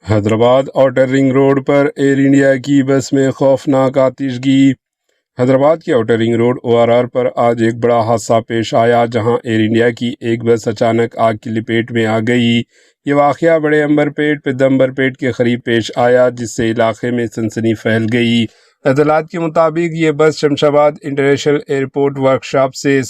Hyderabad outer ring road پر Air India کی bus میں خوفناک آتشگی۔ حیدرآباد کے آؤٹر رنگ روڈ ORR پر آج ایک بڑا حادثہ پیش آیا، جہاں ایئر انڈیا کی ایک بس اچانک آگ کی لپیٹ میں آ گئی۔ یہ واقعہ بڑے عنبرپیٹ پیدمبرپیٹ کے قریب پیش آیا، جس سے علاقے میں سنسنی پھیل گئی۔ اطلاعات کے مطابق یہ بس شمشاباد انٹرنیشنل ایئرپورٹ ورکشاپ سے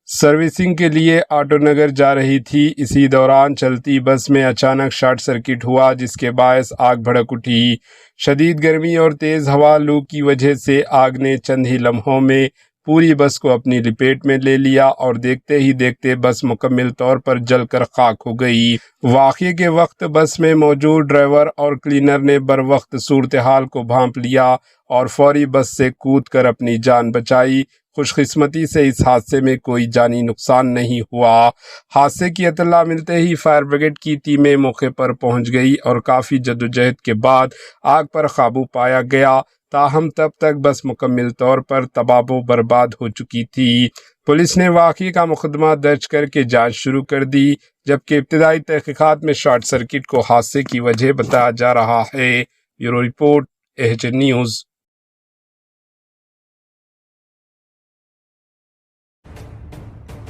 سروسنگ کے لیے آٹو نگر جا رہی تھی۔ اسی دوران چلتی بس میں اچانک شارٹ سرکٹ ہوا، جس کے باعث آگ بھڑک اٹھی۔ شدید گرمی اور تیز ہوا لو کی وجہ سے آگ نے چند ہی لمحوں میں پوری بس کو اپنی لپیٹ میں لے لیا اور دیکھتے ہی دیکھتے بس مکمل طور پر جل کر خاک ہو گئی۔ واقعے کے وقت بس میں موجود ڈرائیور اور کلینر نے بروقت صورتحال کو بھانپ لیا اور فوری بس سے کود کر اپنی جان بچائی۔ خوش قسمتی سے اس حادثے میں کوئی جانی نقصان نہیں ہوا۔ حادثے کی اطلاع ملتے ہی فائر بریگیڈ کی ٹیمیں موقع پر پہنچ گئی اور کافی جدوجہد کے بعد آگ پر قابو پایا گیا، تاہم تب تک بس مکمل طور پر تباہ و برباد ہو چکی تھی۔ پولیس نے واقعے کا مقدمہ درج کر کے جانچ شروع کر دی، جبکہ ابتدائی تحقیقات میں شارٹ سرکٹ کو حادثے کی وجہ بتایا جا رہا ہے۔ Bureau report AHN news.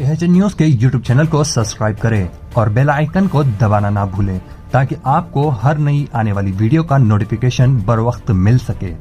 AHN news کے YouTube چینل کو سبسکرائب کریں اور بیل آئیکن کو دبانا نہ بھولیں تاکہ آپ کو ہر نئی آنے والی ویڈیو کا نوٹیفیکیشن بر وقت مل سکے۔